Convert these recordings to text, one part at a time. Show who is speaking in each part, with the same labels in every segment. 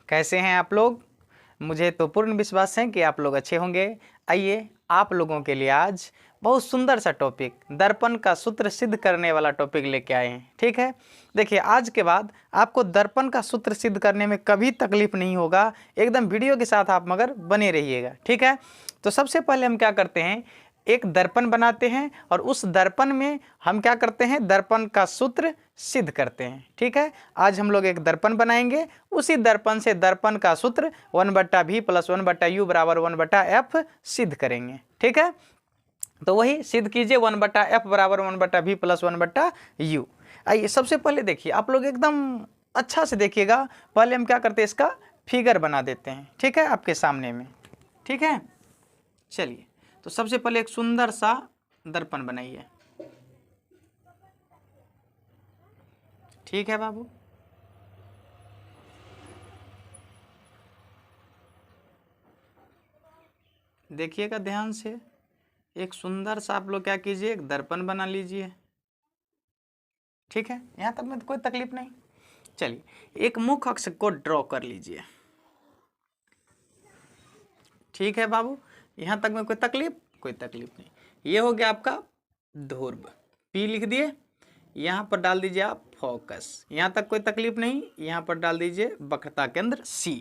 Speaker 1: कैसे हैं आप लोग? मुझे तो पूर्ण विश्वास है कि आप लोग अच्छे होंगे। आइए आप लोगों के लिए आज बहुत सुंदर सा टॉपिक, दर्पण का सूत्र सिद्ध करने वाला टॉपिक लेके आए हैं। ठीक है, देखिए आज के बाद आपको दर्पण का सूत्र सिद्ध करने में कभी तकलीफ नहीं होगा। एकदम वीडियो के साथ आप मगर बने रहिएगा। ठीक है, तो सबसे पहले हम क्या करते हैं, एक दर्पण बनाते हैं और उस दर्पण में हम क्या करते हैं, दर्पण का सूत्र सिद्ध करते हैं। ठीक है, आज हम लोग एक दर्पण बनाएंगे, उसी दर्पण से दर्पण का सूत्र 1/v + 1/u = 1/f सिद्ध करेंगे। ठीक है, तो वही सिद्ध कीजिए, 1/f = 1/v + 1/u। आइए सबसे पहले देखिए, आप लोग एकदम अच्छा से देखिएगा। पहले हम क्या करते हैं, इसका फिगर बना देते हैं। ठीक है, आपके सामने में। ठीक है, चलिए तो सबसे पहले एक सुंदर सा दर्पण बनाइए। ठीक है बाबू, देखिएगा ध्यान से। एक सुंदर सा आप लोग क्या कीजिए, एक दर्पण बना लीजिए। ठीक है, यहाँ तक में तो कोई तकलीफ नहीं। चलिए एक मुख अक्ष को ड्रॉ कर लीजिए। ठीक है बाबू, यहाँ तक में कोई तकलीफ नहीं। ये हो गया आपका ध्रुव, P लिख दिए। यहाँ पर डाल दीजिए आप फोकस, यहाँ तक कोई तकलीफ नहीं। यहाँ पर डाल दीजिए वक्रता केंद्र C।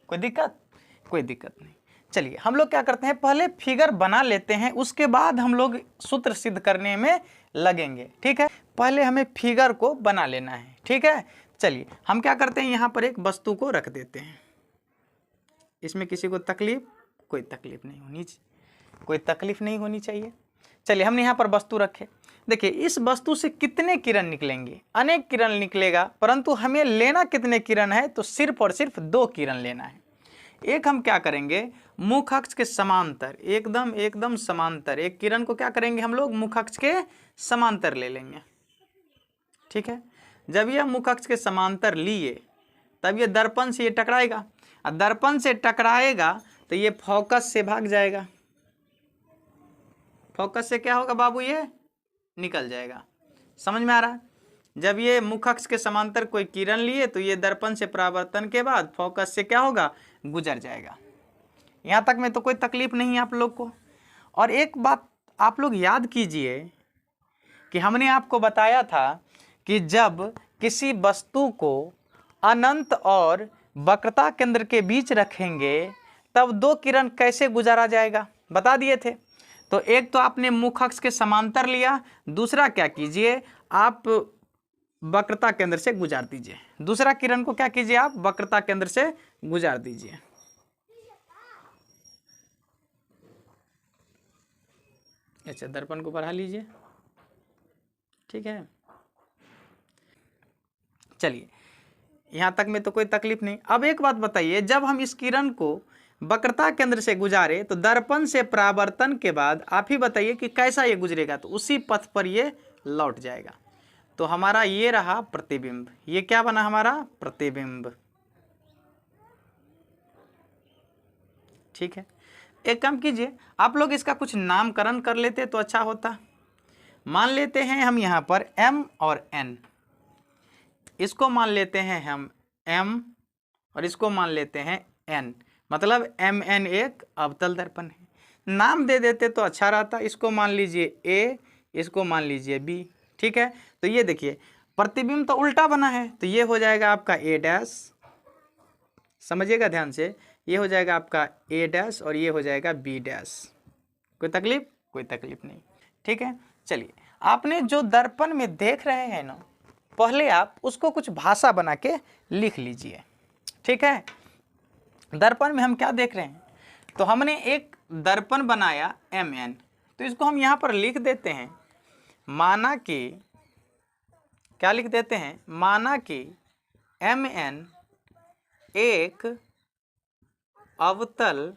Speaker 1: कोई दिक्कत नहीं। चलिए हम लोग क्या करते हैं, पहले फिगर बना लेते हैं, उसके बाद हम लोग सूत्र सिद्ध करने में लगेंगे। ठीक है, पहले हमें फिगर को बना लेना है। ठीक है, चलिए हम क्या करते हैं, यहाँ पर एक वस्तु को रख देते हैं। इसमें किसी को कोई तकलीफ नहीं होनी चाहिए। चलिए हमने यहाँ पर वस्तु रखे। देखिए इस वस्तु से कितने किरण निकलेंगे, अनेक किरण निकलेगा, परंतु हमें लेना कितने किरण है, तो सिर्फ और सिर्फ 2 किरण लेना है। एक हम क्या करेंगे, मुख अक्ष के समांतर, एकदम समांतर एक किरण को क्या करेंगे, हम लोग मुख अक्ष के समांतर ले लेंगे। ठीक है, जब यह मुख अक्ष के समांतर लिए तब ये दर्पण से ये टकराएगा, और दर्पण से टकराएगा तो ये फोकस से भाग जाएगा। फोकस से क्या होगा बाबू, ये निकल जाएगा। समझ में आ रहा है? जब ये मुख अक्ष के समांतर कोई किरण लिए तो ये दर्पण से परावर्तन के बाद फोकस से क्या होगा, गुजर जाएगा। यहाँ तक में तो कोई तकलीफ नहीं है आप लोग को। और एक बात आप लोग याद कीजिए कि हमने आपको बताया था कि जब किसी वस्तु को अनंत और वक्रता केंद्र के बीच रखेंगे तब 2 किरण कैसे गुजारा जाएगा, बता दिए थे। तो एक तो आपने मुख अक्ष के समांतर लिया, दूसरा क्या कीजिए, आप वक्रता केंद्र से गुजार दीजिए। दूसरा किरण को क्या कीजिए, आप वक्रता केंद्र से गुजार दीजिए। अच्छा, दर्पण को बढ़ा लीजिए। ठीक है, चलिए यहाँ तक में तो कोई तकलीफ नहीं। अब एक बात बताइए, जब हम इस किरण को वक्रता केंद्र से गुजारे तो दर्पण से परावर्तन के बाद आप ही बताइए कि कैसा ये गुजरेगा, तो उसी पथ पर ये लौट जाएगा। तो हमारा ये रहा प्रतिबिंब। ये क्या बना, हमारा प्रतिबिंब। ठीक है, एक काम कीजिए, आप लोग इसका कुछ नामकरण कर लेते तो अच्छा होता। मान लेते हैं हम यहाँ पर M और N, इसको मान लेते हैं हम M और इसको मान लेते हैं N, मतलब MN एक अवतल दर्पण है। नाम दे देते तो अच्छा रहता। इसको मान लीजिए A, इसको मान लीजिए B। ठीक है, तो ये देखिए प्रतिबिंब तो उल्टा बना है, तो ये हो जाएगा आपका A', समझिएगा ध्यान से, ये हो जाएगा आपका A' और ये हो जाएगा B'। कोई तकलीफ नहीं। ठीक है, चलिए आपने जो दर्पण में देख रहे हैं ना, पहले आप उसको कुछ भाषा बना के लिख लीजिए। ठीक है, दर्पण में हम क्या देख रहे हैं, तो हमने एक दर्पण बनाया MN, तो इसको हम यहाँ पर लिख देते हैं, माना कि क्या लिख देते हैं, माना कि MN एक अवतल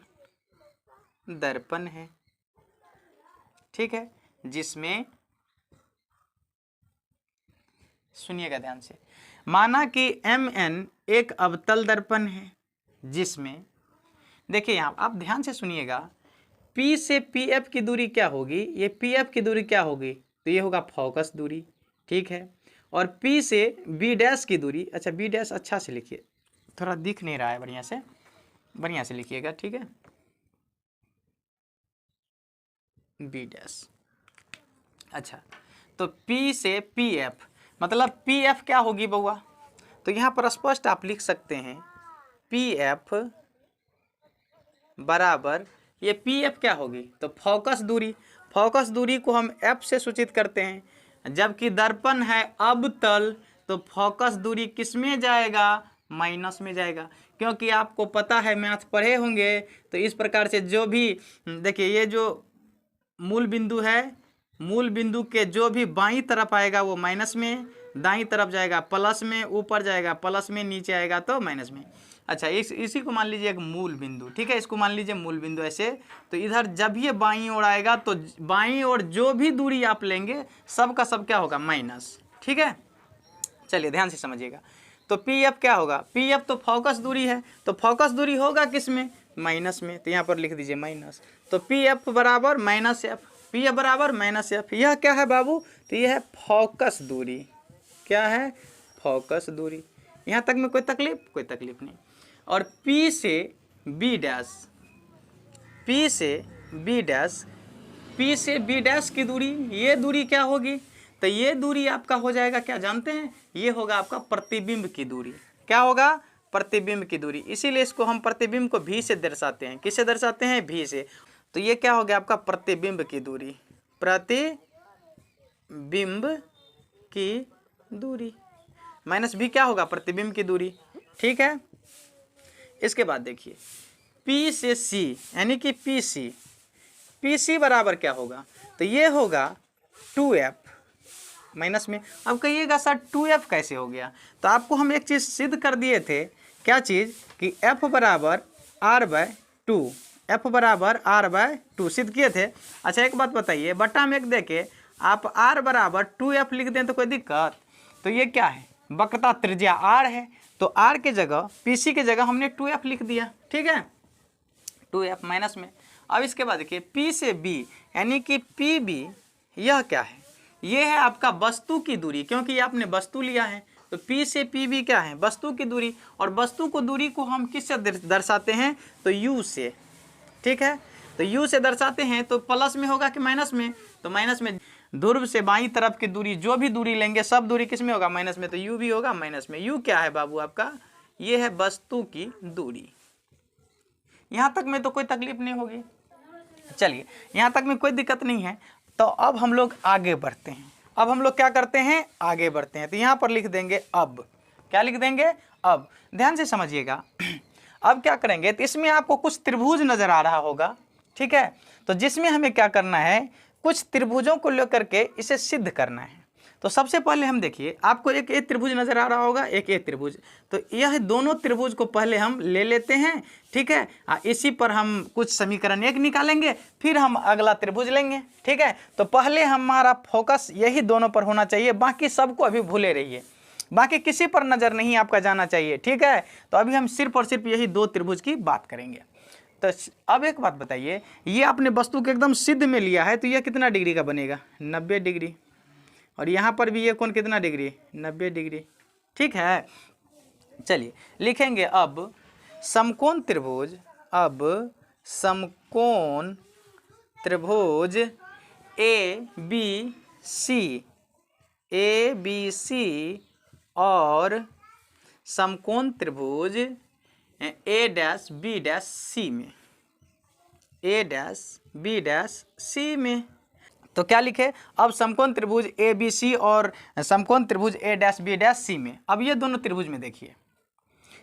Speaker 1: दर्पण है। ठीक है, जिसमें, सुनिएगा ध्यान से, माना कि MN एक अवतल दर्पण है जिसमें, देखिए यहाँ आप ध्यान से सुनिएगा, P से PF की दूरी क्या होगी, ये PF की दूरी क्या होगी, तो ये होगा फोकस दूरी। ठीक है, और P से B' की दूरी, अच्छा B' अच्छा से लिखिए, थोड़ा दिख नहीं रहा है, बढ़िया से लिखिएगा, ठीक है। B dash. अच्छा, तो P से PF, मतलब PF क्या होगी बउआ? तो यहाँ पर स्पष्ट आप लिख सकते हैं PF बराबर, ये PF क्या होगी? तो फोकस दूरी। फोकस दूरी को हम F से सूचित करते हैं, जबकि दर्पण है अवतल, तो फोकस दूरी किस में जाएगा? माइनस में जाएगा, क्योंकि आपको पता है, मैथ पढ़े होंगे, तो इस प्रकार से जो भी देखिए, ये जो मूल बिंदु है, मूल बिंदु के जो भी बाईं तरफ आएगा वो माइनस में, दाईं तरफ जाएगा प्लस में, ऊपर जाएगा प्लस में, नीचे आएगा तो माइनस में। अच्छा, इसी को मान लीजिए एक मूल बिंदु, ठीक है, इसको मान लीजिए मूल बिंदु ऐसे। तो इधर जब ये बाईं ओर आएगा तो बाईं ओर जो भी दूरी आप लेंगे सब का सब क्या होगा? माइनस, ठीक है। चलिए ध्यान से समझिएगा। तो PF क्या होगा? PF तो फोकस दूरी है, तो फोकस दूरी होगा किस में? माइनस में, तो यहाँ पर लिख दीजिए माइनस। तो PF बराबर माइनस एफ, PF बराबर माइनस एफ। यह क्या है बाबू? तो यह है फोकस दूरी। क्या है? फोकस दूरी। यहाँ तक में कोई तकलीफ? कोई तकलीफ नहीं। और P से B डैश, P से B डैश, P से B डैश की दूरी, ये दूरी क्या होगी? तो ये दूरी आपका हो जाएगा, क्या जानते हैं? ये होगा आपका प्रतिबिंब की दूरी। क्या होगा? प्रतिबिंब की दूरी। इसीलिए इसको हम प्रतिबिंब को V से दर्शाते हैं। किससे दर्शाते हैं? V से। तो ये क्या हो गया आपका? प्रतिबिंब की दूरी। प्रतिबिंब की दूरी माइनस V क्या होगा? प्रतिबिंब की दूरी, ठीक है। इसके बाद देखिए P से C, यानी कि PC बराबर क्या होगा? तो ये होगा 2F माइनस में। अब कहिएगा सर 2F कैसे हो गया? तो आपको हम एक चीज़ सिद्ध कर दिए थे। क्या चीज़? कि F बराबर R/2, F बराबर R/2 सिद्ध किए थे। अच्छा, एक बात बताइए, बटा में एक देके आप R बराबर 2F लिख दें तो कोई दिक्कत? तो ये क्या है? वक्रता त्रिज्या R है, तो R के जगह, PC के जगह हमने 2F लिख दिया, ठीक है, 2F माइनस में। अब इसके बाद देखिए P से B, यानी कि PB, यह क्या है? ये है आपका वस्तु की दूरी, क्योंकि आपने वस्तु लिया है। तो P से PB क्या है? वस्तु की दूरी। और वस्तु को दूरी को हम किससे दर्शाते हैं? तो U से, ठीक है। तो U से दर्शाते हैं, तो प्लस में होगा कि माइनस में? तो माइनस में। ध्रुव से बाईं तरफ की दूरी, जो भी दूरी लेंगे सब दूरी किस में होगा? माइनस में। तो U भी होगा माइनस में। U क्या है बाबू आपका? ये है वस्तु की दूरी। यहाँ तक में तो कोई तकलीफ नहीं होगी। चलिए, यहाँ तक में कोई दिक्कत नहीं है। तो अब हम लोग आगे बढ़ते हैं। अब हम लोग क्या करते हैं? आगे बढ़ते हैं। तो यहाँ पर लिख देंगे अब। क्या लिख देंगे? अब। ध्यान से समझिएगा। अब क्या करेंगे? तो इसमें आपको कुछ त्रिभुज नजर आ रहा होगा, ठीक है। तो जिसमें हमें क्या करना है? कुछ त्रिभुजों को लेकर के इसे सिद्ध करना है। तो सबसे पहले हम देखिए, आपको एक ए त्रिभुज नजर आ रहा होगा, एक ए त्रिभुज। तो यह दोनों त्रिभुज को पहले हम ले लेते हैं, ठीक है। इसी पर हम कुछ समीकरण एक निकालेंगे, फिर हम अगला त्रिभुज लेंगे, ठीक है। तो पहले हमारा फोकस यही दोनों पर होना चाहिए, बाकी सबको अभी भूले रहिए, बाकी किसी पर नजर नहीं आपका जाना चाहिए, ठीक है। तो अभी हम सिर्फ और सिर्फ यही दो त्रिभुज की बात करेंगे। तो अब एक बात बताइए, ये आपने वस्तु के एकदम सिद्ध में लिया है, तो यह कितना डिग्री का बनेगा? 90 डिग्री। और यहाँ पर भी ये कोण कितना डिग्री? 90 डिग्री, ठीक है। चलिए लिखेंगे अब समकोण त्रिभुज। अब समकोण त्रिभुज ABC और समकोण त्रिभुज A'(B')C में, A'(B')C में। तो क्या लिखे? अब समकोण त्रिभुज ABC और समकोण त्रिभुज A'(B')C में। अब ये दोनों त्रिभुज में देखिए,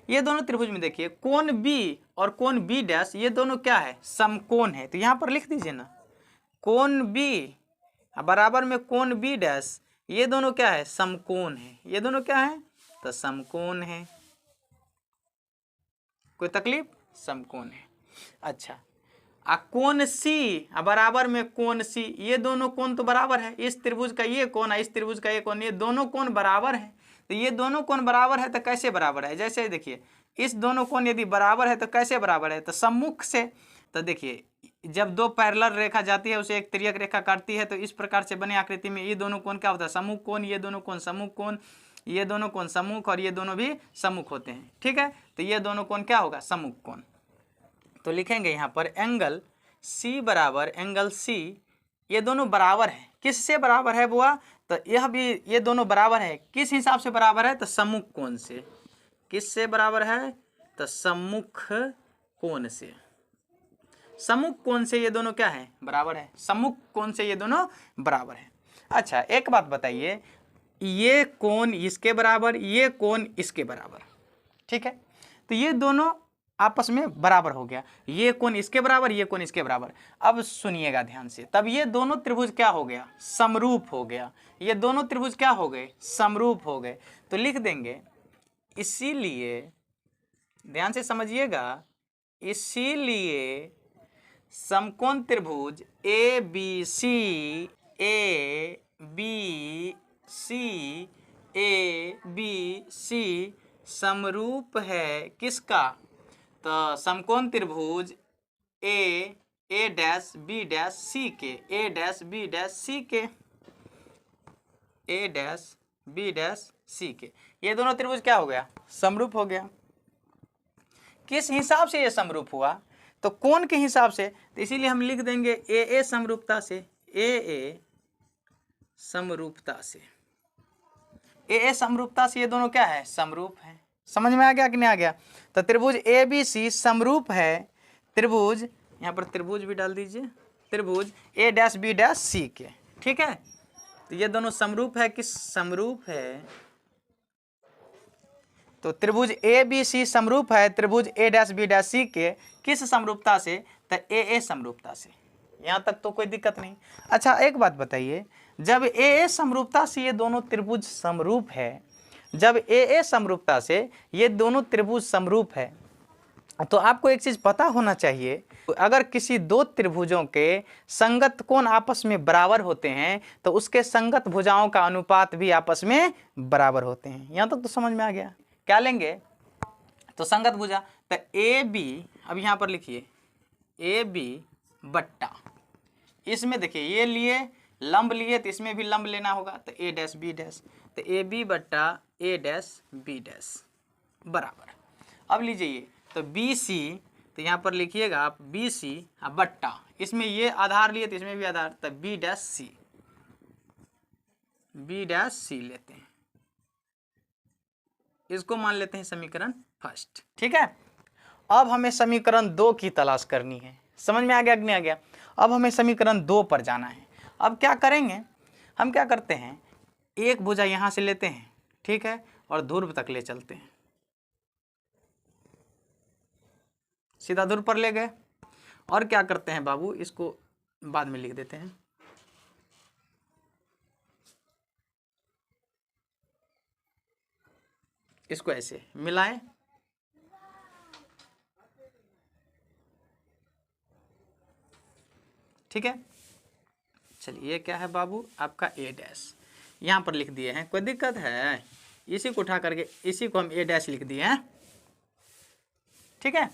Speaker 1: ये दोनों त्रिभुज में देखिए, कोण B और कोण B', ये दोनों क्या है? समकोण है। तो यहाँ पर लिख दीजिए ना, कोण B बराबर में कोण B', ये दोनों क्या है? समकोण है। ये दोनों क्या है? तो समकोण है। कोई तकलीफ? समकोण है। अच्छा, कोण C बराबर में कोण C, ये दोनों कोण तो बराबर है। इस त्रिभुज का ये कोण, इस त्रिभुज का ये कोण, ये दोनों कोण बराबर है। तो ये दोनों कोण बराबर है, तो कैसे बराबर है? जैसे देखिए, इस दोनों कोण यदि बराबर है तो कैसे बराबर है? तो सम्मुख से। तो देखिए, जब दो पैरेलल रेखा जाती है, उसे एक तिर्यक रेखा काटती है, तो इस प्रकार से बने आकृति में ये दोनों कोण क्या होता है? सम्मुख कोण। ये दोनों कोण सम्मुख कोण। ये दोनों कोण सम्मुख और ये दोनों भी सम्मुख होते हैं, ठीक है। तो ये दोनों कोण क्या होगा, सम्मुख कोण। तो लिखेंगे यहाँ पर एंगल सी बराबर एंगल सी, ये दोनों बराबर है, किससे बराबर है बुआ, तो यह भी ये दोनों बराबर है, किस हिसाब से बराबर है, तो सम्मुख कोण से। किससे बराबर है, तो सम्मुख कोण से। सम्मुख कोण से ये दोनों क्या है, बराबर है, सम्मुख कोण से ये दोनों बराबर है। अच्छा एक बात बताइए, ये कोण इसके बराबर, ये कोण इसके बराबर, ठीक है। तो ये दोनों आपस में बराबर हो गया, ये कोण इसके बराबर, ये कोण इसके बराबर। अब सुनिएगा ध्यान से, तब ये दोनों त्रिभुज क्या हो गया, समरूप हो गया। ये दोनों त्रिभुज क्या हो गए, समरूप हो गए। तो लिख देंगे इसीलिए, ध्यान से समझिएगा, इसीलिए समकोण त्रिभुज ए बी सी समरूप है किसका, तो समकोण त्रिभुज ए डैश बी डैश सी के, ए डैश बी डैश सी के, ए डैश बी डैश सी के। ये दोनों त्रिभुज क्या हो गया, समरूप हो गया। किस हिसाब से ये समरूप हुआ, तो कोण के हिसाब से। तो इसीलिए हम लिख देंगे ए समरूपता से, ए समरूपता से, ए समरूपता से ये दोनों क्या है, समरूप है। समझ में आ गया कि नहीं आ गया। तो त्रिभुज ए बी सी समरूप है त्रिभुज, यहाँ पर त्रिभुज भी डाल दीजिए, त्रिभुज ए डैश बी डैश सी के, ठीक है। तो ये दोनों समरूप है, किस समरूप है, तो त्रिभुज ए बी सी समरूप है त्रिभुज ए डैश बी डैश सी के, किस समरूपता से, तो ए समरूपता से। यहाँ तक तो कोई दिक्कत नहीं। अच्छा एक बात बताइए, जब ए समरूपता से ये दोनों त्रिभुज समरूप है, जब ए समरूपता से ये दोनों त्रिभुज समरूप है, तो आपको एक चीज़ पता होना चाहिए, अगर किसी दो त्रिभुजों के संगत कोण आपस में बराबर होते हैं तो उसके संगत भुजाओं का अनुपात भी आपस में बराबर होते हैं। यहाँ तक तो समझ में आ गया। क्या लेंगे, तो संगत भुजा, तो ए बी, अब यहाँ पर लिखिए ए बी बट्टा, इसमें देखिए ये लिए लंब लिए तो इसमें भी लंब लेना होगा, तो ए डैश बी डैश, तो ए बी बट्टा ए डैश बी डैश बराबर। अब लीजिए तो बी सी, तो यहाँ पर लिखिएगा आप बी सी बट्टा, इसमें ये आधार लिए तो इसमें भी आधार, तो B dash C, B dash C लेते हैं, इसको मान लेते हैं समीकरण फर्स्ट, ठीक है। अब हमें समीकरण 2 की तलाश करनी है। समझ में आ गया कि नहीं आ गया। अब हमें समीकरण 2 पर जाना है। अब क्या करेंगे, हम क्या करते हैं, एक भुजा यहाँ से लेते हैं, ठीक है, और ध्रुव तक ले चलते हैं, सीधा ध्रुव पर ले गए। और क्या करते हैं बाबू, इसको बाद में लिख देते हैं, इसको ऐसे मिलाएं, ठीक है। चलिए ये क्या है बाबू, आपका ए डैश, यहाँ पर लिख दिए हैं, कोई दिक्कत है, इसी को उठा करके इसी को हम ए डैश लिख दिए हैं, ठीक है।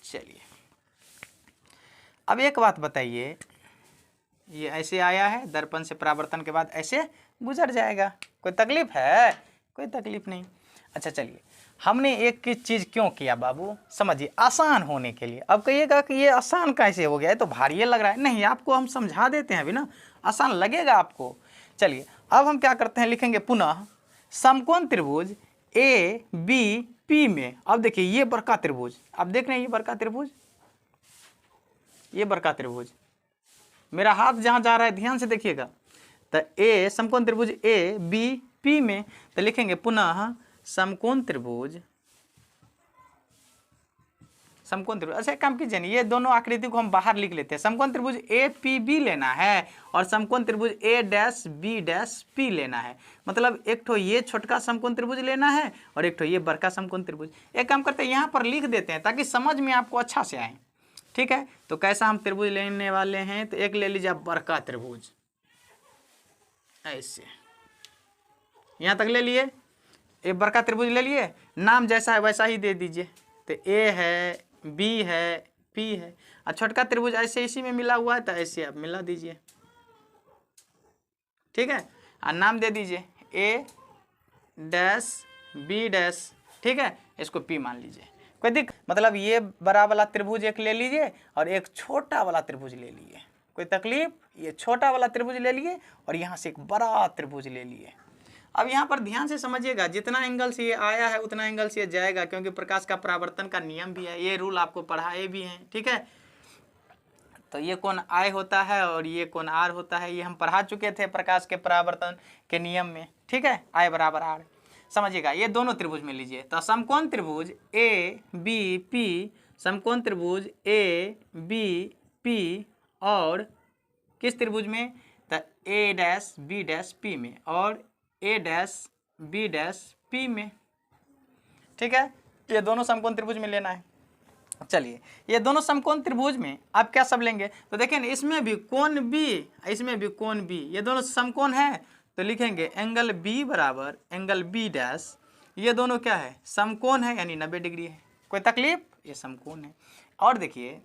Speaker 1: चलिए अब एक बात बताइए, ये ऐसे आया है, दर्पण से परावर्तन के बाद ऐसे गुजर जाएगा, कोई तकलीफ है, कोई तकलीफ नहीं। अच्छा चलिए, हमने एक चीज़ क्यों किया बाबू, समझिए, आसान होने के लिए। अब कहिएगा कि ये आसान कैसे हो गया, ये तो भारी लग रहा है। नहीं, आपको हम समझा देते हैं अभी ना, आसान लगेगा आपको। चलिए अब हम क्या करते हैं, लिखेंगे पुनः समकोण त्रिभुज ए बी पी में। अब देखिए ये बड़का त्रिभुज, आप देख रहे हैं ये बड़का त्रिभुज, ये बड़का त्रिभुज, मेरा हाथ जहाँ जा रहा है ध्यान से देखिएगा। तो ए समकोण त्रिभुज ए बी पी में, तो लिखेंगे पुनः समकोण त्रिभुज, समकोण त्रिभुज। अच्छा काम कीजिए, ये दोनों आकृति को हम बाहर लिख लेते हैं। समकोण त्रिभुज ए पी बी लेना है और समकोण त्रिभुज ए डैश बी डैश पी लेना है। मतलब एक ठो ये छोटका समकोण त्रिभुज लेना है और एक ठो ये बड़का समकोण त्रिभुज। एक काम करते हैं, यहाँ पर लिख देते हैं ताकि समझ में आपको अच्छा से आए, ठीक है। तो कैसा हम त्रिभुज लेने वाले हैं, तो एक ले लीजिए आप बड़का त्रिभुज, ऐसे यहाँ तक ले लिए, एक बड़का त्रिभुज ले लिए, नाम जैसा है वैसा ही दे दीजिए। तो ए है, बी है, पी है, और छोटका त्रिभुज ऐसे इसी में मिला हुआ है तो ऐसे आप मिला दीजिए, ठीक है। और नाम दे दीजिए ए डैश बी डैश, ठीक है, इसको पी मान लीजिए। कोई मतलब ये बड़ा वाला त्रिभुज एक ले लीजिए और एक छोटा वाला त्रिभुज ले लिए, कोई तकलीफ, ये छोटा वाला त्रिभुज ले लिए और यहाँ से एक बड़ा त्रिभुज ले लिए। अब यहाँ पर ध्यान से समझिएगा, जितना एंगल से ये आया है उतना एंगल से ये जाएगा, क्योंकि प्रकाश का परावर्तन का नियम भी है, ये रूल आपको पढ़ाए भी हैं, ठीक है। तो ये कोण I होता है और ये कोण R होता है, ये हम पढ़ा चुके थे प्रकाश के परावर्तन के नियम में, ठीक है। I बराबर R, समझिएगा। ये दोनों त्रिभुज में लीजिए, तो समकोण त्रिभुज ABP, समकोण त्रिभुज ABP और किस त्रिभुज में, तो A dash B dash P में और A dash B dash P में, ठीक है। ये दोनों समकोण त्रिभुज में लेना है। चलिए, ये दोनों समकोण त्रिभुज में आप क्या सब लेंगे, तो देखिए ना, इसमें भी कोण B, इसमें भी कोण B, ये दोनों समकोण है, तो लिखेंगे एंगल B बराबर एंगल B डैश, ये दोनों क्या है, समकोण है, यानी 90 डिग्री है। कोई तकलीफ, ये समकोण है। और देखिए,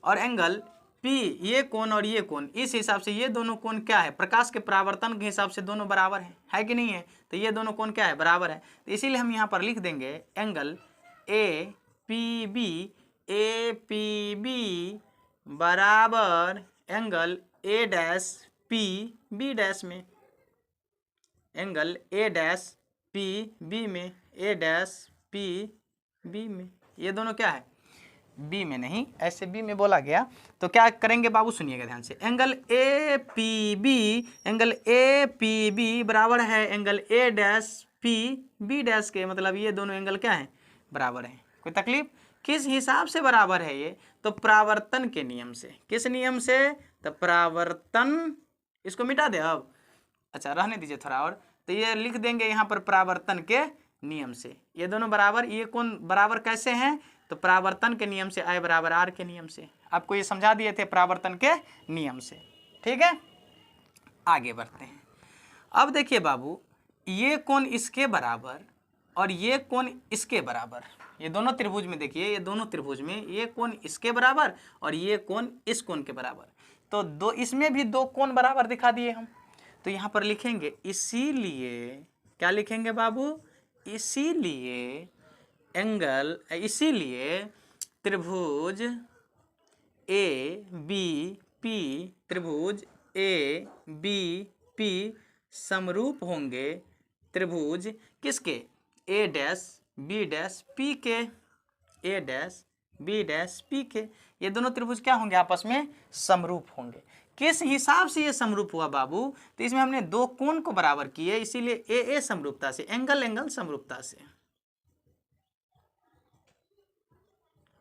Speaker 1: और एंगल P, ये कोण और ये कोण, इस हिसाब से ये दोनों कोण क्या है, प्रकाश के परावर्तन के हिसाब से दोनों बराबर है कि नहीं है, तो ये दोनों कोण क्या है, बराबर है। तो इसीलिए हम यहाँ पर लिख देंगे एंगल APB बराबर angle A dash P B dash में, angle A dash P B में, A डैश P B में, ये दोनों क्या है, B में नहीं, ऐसे B में बोला गया। तो क्या करेंगे बाबू, सुनिएगा ध्यान से, एंगल APB बराबर है angle A dash P B dash के, मतलब ये दोनों एंगल क्या है, बराबर है। कोई तकलीफ, किस हिसाब से बराबर है ये, तो परावर्तन के नियम से। किस नियम से, तो परावर्तन, इसको मिटा दे अब, अच्छा रहने दीजिए थोड़ा और, तो ये लिख देंगे यहाँ पर परावर्तन के नियम से। ये दोनों बराबर, ये कौन बराबर कैसे हैं, तो परावर्तन के नियम से, I बराबर R के नियम से। आपको ये समझा दिए थे परावर्तन के नियम से, ठीक है। आगे बढ़ते हैं। अब देखिए बाबू, ये कोण इसके बराबर और ये कोण इसके बराबर, ये दोनों त्रिभुज में देखिए, ये दोनों त्रिभुज में ये कोण इसके बराबर और ये कोण इस कोण के बराबर, तो दो, इसमें भी दो कोण बराबर दिखा दिए हम। तो यहाँ पर लिखेंगे, इसीलिए क्या लिखेंगे बाबू, इसीलिए एंगल, इसीलिए त्रिभुज ABP, त्रिभुज ABP समरूप होंगे त्रिभुज किसके, A dash B dash P के, A dash B dash P के। ये दोनों त्रिभुज क्या होंगे, आपस में समरूप होंगे। किस हिसाब से ये समरूप हुआ बाबू, तो इसमें हमने दो कोण को बराबर किए, इसीलिए AA समरूपता से, एंगल समरूपता से।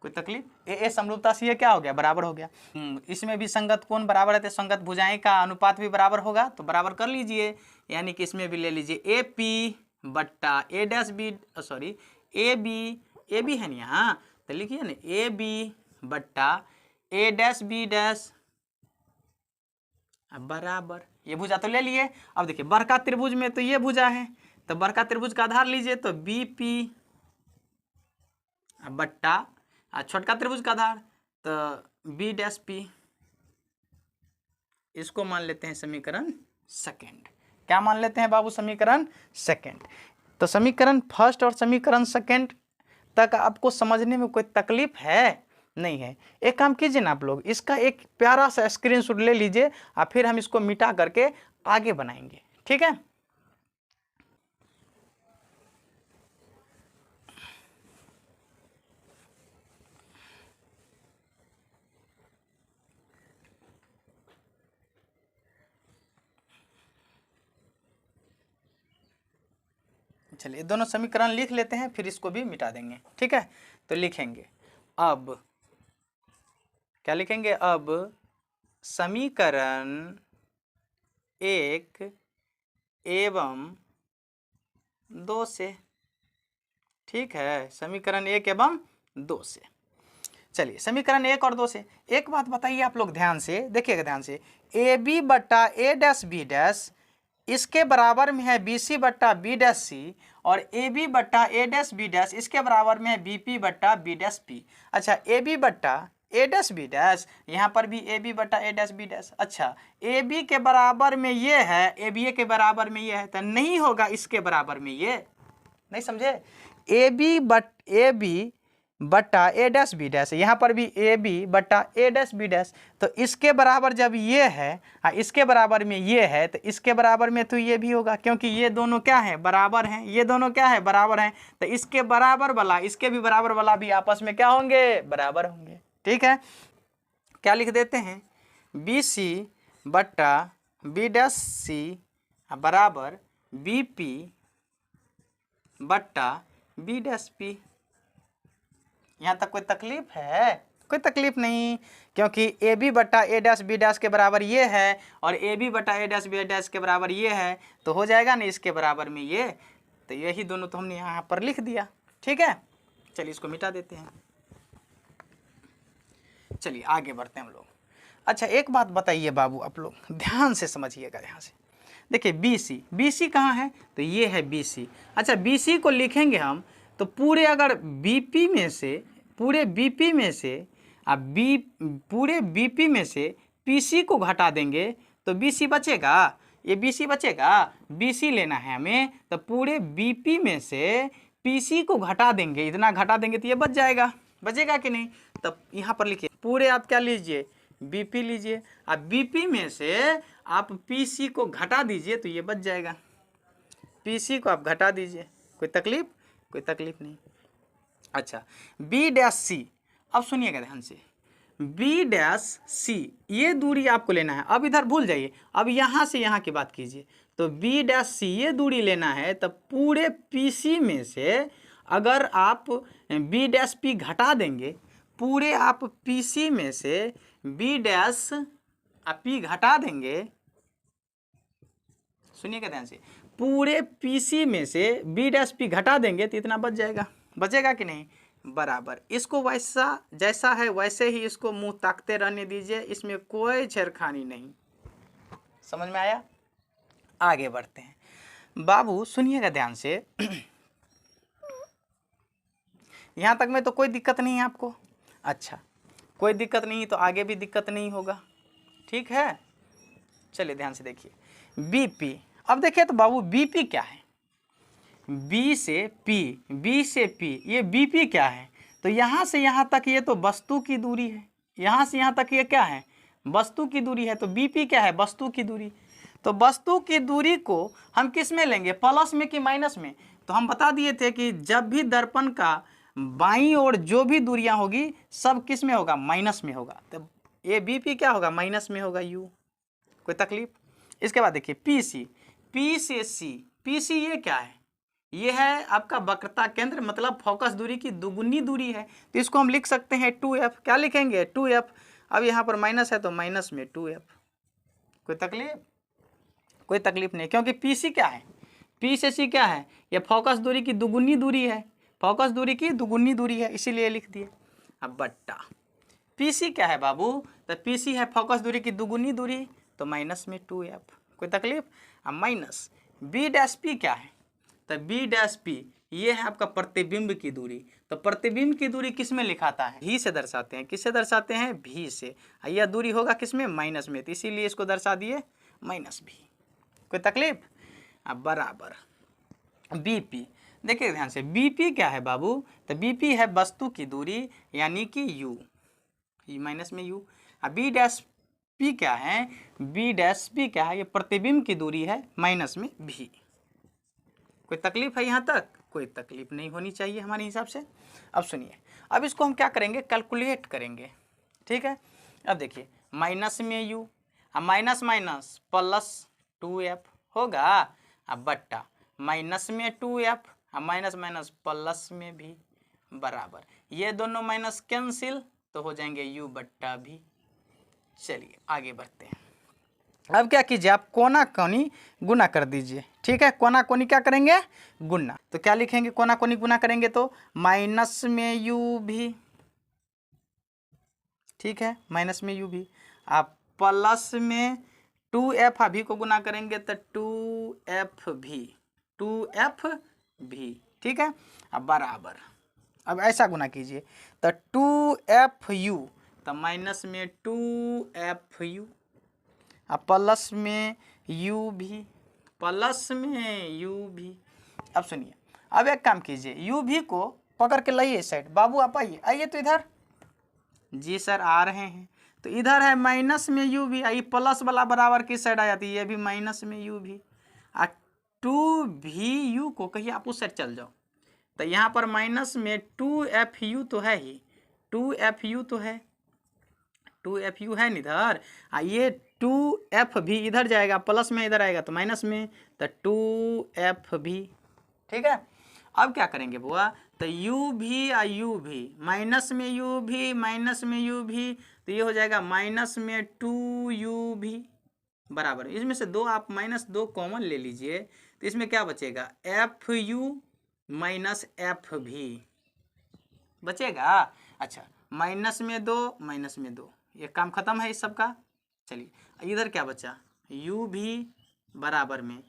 Speaker 1: कोई तकलीफ, AA समरूपता से ये क्या हो गया, बराबर हो गया। इसमें भी संगत कोण बराबर है, तो संगत भुजाएं का अनुपात भी बराबर होगा, तो बराबर कर लीजिए, यानी कि इसमें भी ले लीजिए AP बट्टा A dash B, sorry AB है ना यहाँ, तो लिखिए ना AB बट्टा A डैश B डैश बराबर, ये भुजा तो ले लिए। अब देखिए, बड़का त्रिभुज में तो ये भुजा है, तो बड़का त्रिभुज का आधार लीजिए, तो BP बट्टा छोटका त्रिभुज का आधार तो B डैश P, इसको मान लेते हैं समीकरण सेकंड। क्या मान लेते हैं बाबू, समीकरण सेकंड। तो समीकरण फर्स्ट और समीकरण सेकंड तक आपको समझने में कोई तकलीफ है, नहीं है। एक काम कीजिए ना आप लोग, इसका एक प्यारा सा स्क्रीनशॉट ले लीजिए और फिर हम इसको मिटा करके आगे बनाएंगे, ठीक है। चलिए, दोनों समीकरण लिख लेते हैं, फिर इसको भी मिटा देंगे, ठीक है। तो लिखेंगे, अब क्या लिखेंगे, अब समीकरण 1 एवं 2 से, ठीक है, समीकरण 1 एवं 2 से। चलिए, समीकरण 1 और 2 से एक बात बताइए आप लोग, ध्यान से देखिएगा, ध्यान से, AB बट्टा A डैश B डैश इसके बराबर में है BC बट्टा B डैश C, और AB बट्टा A डैश B डैश इसके बराबर में है BP बट्टा B डैश P। अच्छा, AB बट्टा ए डैश बी डैश, यहाँ पर भी ए बी बटा ए डैश बी डैश। अच्छा, ए बी के बराबर में ये है, ए बी ए के बराबर में ये है, तो नहीं होगा इसके बराबर में ये, नहीं समझे। ए बी बटा ए डैश बी डैश, यहाँ पर भी ए बी बटा ए डैश बी डैश, तो इसके बराबर जब ये है, इसके बराबर में ये है, तो इसके बराबर में तो ये भी होगा, क्योंकि ये दोनों क्या है, बराबर हैं, ये दोनों क्या है, बराबर हैं, तो इसके बराबर वाला इसके भी बराबर वाला भी आपस में क्या होंगे, बराबर होंगे। ठीक है, क्या लिख देते हैं, बी सी बटा बी डैश सी बराबर बी पी बटा बी डैश पी। यहाँ तक कोई तकलीफ है? कोई तकलीफ नहीं, क्योंकि ए बी बटा ए डैश बी डैश के बराबर ये है और ए बी बटा ए डैश बी डैश के बराबर ये है, तो हो जाएगा ना इसके बराबर में ये, तो यही दोनों तो हमने यहाँ पर लिख दिया। ठीक है, चलिए इसको मिटा देते हैं। चलिए आगे बढ़ते हैं हम लोग। अच्छा, एक बात बताइए बाबू, आप लोग ध्यान से समझिएगा। यहाँ से देखिए बी सी कहाँ है, तो ये है बी सी। अच्छा, बी सी को लिखेंगे हम तो पूरे अगर बीपी में से, पूरे बीपी में से पूरे बीपी में से पीसी को घटा देंगे तो बीसी बचेगा, ये बीसी बचेगा। बीसी लेना है हमें, तो पूरे बीपी में से पीसी को घटा देंगे, इतना घटा देंगे तो ये बच जाएगा, बचेगा कि नहीं। तब यहाँ पर लिखिए, पूरे आप क्या लीजिए, बीपी लीजिए, अब बीपी में से आप पीसी को घटा दीजिए तो ये बच जाएगा। पीसी को आप घटा दीजिए, कोई तकलीफ? कोई तकलीफ नहीं। अच्छा, बी डैश सी, अब सुनिएगा ध्यान से, बी डैश सी ये दूरी आपको लेना है। अब इधर भूल जाइए, अब यहाँ से यहाँ की बात कीजिए, तो बी डैश सी ये दूरी लेना है, तब पूरे पीसी में से अगर आप बी डैश पी घटा देंगे, पूरे आप पीसी में से बी डैश पी घटा देंगे, सुनिएगा ध्यान से, पूरे पीसी में से बी डैश पी घटा देंगे तो इतना बच जाएगा, बचेगा कि नहीं, बराबर। इसको वैसा जैसा है वैसे ही इसको मुंह ताकते रहने दीजिए, इसमें कोई छेड़खानी नहीं। समझ में आया? आगे बढ़ते हैं बाबू, सुनिएगा ध्यान से। यहाँ तक में तो कोई दिक्कत नहीं है आपको? अच्छा, कोई दिक्कत नहीं तो आगे भी दिक्कत नहीं होगा। ठीक है, चलिए ध्यान से देखिए, बीपी। अब देखिए तो बाबू बीपी क्या है, बी से पी, ये बीपी क्या है, तो यहाँ से यहाँ तक ये तो वस्तु की दूरी है, यहाँ से यहाँ तक ये क्या है, वस्तु की दूरी है, तो बीपी क्या है, वस्तु की दूरी। तो वस्तु की दूरी को हम किस में लेंगे, प्लस में कि माइनस में? तो हम बता दिए थे कि जब भी दर्पण का बाईं ओर जो भी दूरियां होगी सब किस में होगा, माइनस में होगा, तो ये बीपी क्या होगा, माइनस में होगा, यू। कोई तकलीफ? इसके बाद देखिए पीसी, पी से सी, पीसी ये क्या है, ये है आपका वक्रता केंद्र, मतलब फोकस दूरी की दुगुनी दूरी है, तो इसको हम लिख सकते हैं 2f। क्या लिखेंगे, 2f। अब यहाँ पर माइनस है तो माइनस में 2f। कोई तकलीफ? कोई तकलीफ नहीं, क्योंकि पीसी क्या है, पी से सी क्या है, ये फोकस दूरी की दुगुनी दूरी है, फोकस दूरी की दुगुनी दूरी है, इसीलिए लिख दिए। अब बट्टा पीसी क्या है बाबू, तो पीसी है फोकस दूरी की दुगुनी दूरी, तो माइनस में 2f। कोई तकलीफ? अब माइनस बी डैश पी क्या है, तो बी डैश पी ये है आपका प्रतिबिंब की दूरी, तो प्रतिबिंब की दूरी किस में लिखाता है, भी से दर्शाते हैं। किससे दर्शाते हैं, भी से। यह दूरी होगा किस में, माइनस में, तो इसीलिए इसको दर्शा दिए माइनस भी। कोई तकलीफ? अब बराबर बीपी। देखिए ध्यान से, बीपी क्या है बाबू, तो बीपी है वस्तु की दूरी यानी कि यू, माइनस में यू। अब बी डैश पी क्या है, बी डैश पी क्या है, ये प्रतिबिंब की दूरी है, माइनस में भी। कोई तकलीफ है यहाँ तक? कोई तकलीफ नहीं होनी चाहिए हमारे हिसाब से। अब सुनिए, अब इसको हम क्या करेंगे, कैलकुलेट करेंगे। ठीक है, अब देखिए माइनस में यू, अब माइनस माइनस प्लस 2f होगा, अब बट्टा माइनस में 2f, अब माइनस माइनस प्लस में भी, बराबर। ये दोनों माइनस कैंसिल तो हो जाएंगे u बट्टा भी। चलिए आगे बढ़ते हैं। अब क्या कीजिए, आप कोना कोनी गुना कर दीजिए। ठीक है, कोना कोनी क्या करेंगे, गुना। तो क्या लिखेंगे, कोना कोनी गुना करेंगे तो माइनस में यू भी, ठीक है, माइनस में यू भी, आप प्लस में 2f अभी को गुना करेंगे तो 2f भी, ठीक है। अब बराबर, अब ऐसा गुना कीजिए तो 2fu, तो माइनस में 2FU, अब प्लस में U भी, प्लस में U भी। अब सुनिए, अब एक काम कीजिए, U भी को पकड़ के लाइए इस साइड। बाबू आप आइए, आइए तो इधर। जी सर आ रहे हैं। तो इधर है माइनस में U भी, आइए प्लस वाला बराबर किस साइड आ जाती है, ये भी माइनस में U भी। 2VU को कहिए आप उस साइड चल जाओ। तो यहाँ पर माइनस में 2FU तो है ही, 2FU तो है, 2FU है नहीं इधर। ये 2F भी इधर जाएगा, प्लस में इधर आएगा तो माइनस में, तो 2F भी। ठीक है, अब क्या करेंगे बुआ, तो U भी और U भी, माइनस में U भी, माइनस में U भी, तो ये हो जाएगा माइनस में 2U भी बराबर। इसमें से दो आप -2 कॉमन ले लीजिए, तो इसमें क्या बचेगा, FU माइनस F भी बचेगा। अच्छा, माइनस में 2, माइनस में 2, ये काम खत्म है इस सब का। चलिए इधर क्या बचा, U भी बराबर में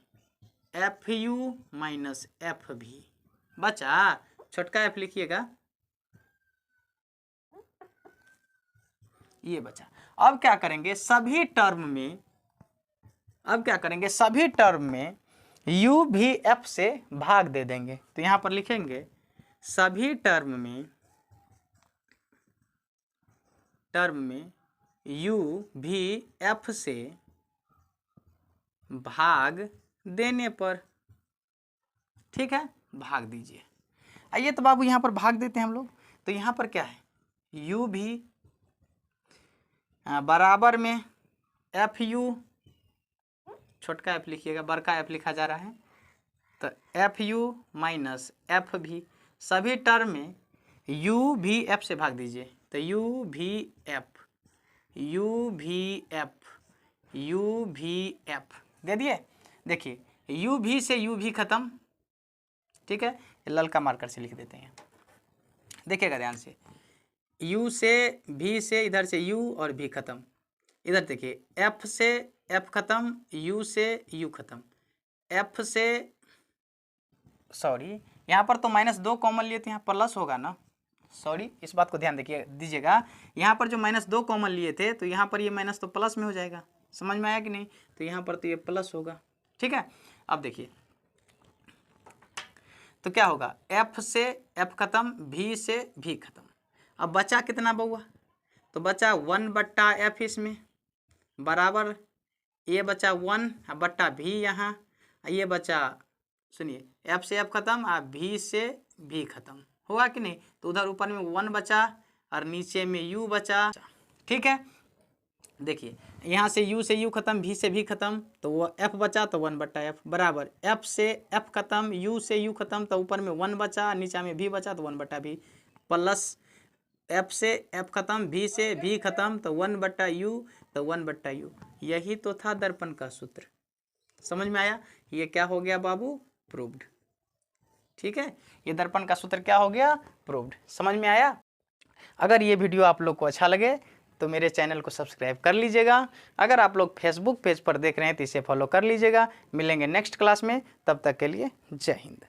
Speaker 1: FU माइनस F भी बचा। छोटका F लिखिएगा, ये बचा। अब क्या करेंगे, सभी टर्म में, अब क्या करेंगे, सभी टर्म में U भी F से भाग दे देंगे। तो यहाँ पर लिखेंगे सभी टर्म में U भी F से भाग देने पर, ठीक है, भाग दीजिए। आइए तो बाबू यहाँ पर भाग देते हैं हम लोग। तो यहाँ पर क्या है, U भी बराबर में FU, छोटका F लिखिएगा, बड़का F लिखा जा रहा है, तो FU माइनस F भी। सभी टर्म में U भी F से भाग दीजिए, तो U भी F, U भी F, U भी F दे दिए। देखिए U भी से U भी खत्म, ठीक है, ललका मार्कर से लिख देते हैं, देखिएगा ध्यान से। U से V से, इधर से U और V खत्म, इधर देखिए F से F खत्म, U से U खत्म, F से, सॉरी यहाँ पर तो -2 कॉमन लिए थे, यहाँ प्लस होगा ना, सॉरी इस बात को ध्यान दीजिएगा। यहाँ पर जो -2 कॉमन लिए थे, तो यहाँ पर ये माइनस तो प्लस में हो जाएगा, समझ में आया कि नहीं, तो यहाँ पर तो ये प्लस होगा। ठीक है, अब देखिए तो क्या होगा, F से F खत्म, V से V खत्म। अब बचा कितना बउआ, तो बचा 1/F इसमें बराबर, ये बचा 1 बट्टा V यहाँ, ये बचा, सुनिए F से F खत्म और V से V खत्म, होगा कि नहीं। तो उधर ऊपर में 1 बचा और नीचे में U बचा। ठीक है, देखिए यहाँ से U से U खत्म, V से V खत्म, तो वो F बचा, तो 1/F बराबर F से F खत्म, U से U खत्म, तो ऊपर में 1 बचा, नीचे में V बचा, तो 1/V प्लस F से F खत्म, V से V खत्म, तो 1/U, तो 1/U। यही तो था दर्पण का सूत्र, समझ में आया। ये क्या हो गया बाबू, प्रूव्ड। ठीक है, ये दर्पण का सूत्र क्या हो गया, प्रूव्ड, समझ में आया। अगर ये वीडियो आप लोग को अच्छा लगे तो मेरे चैनल को सब्सक्राइब कर लीजिएगा। अगर आप लोग फेसबुक पेज पर देख रहे हैं तो इसे फॉलो कर लीजिएगा। मिलेंगे नेक्स्ट क्लास में, तब तक के लिए जय हिंद।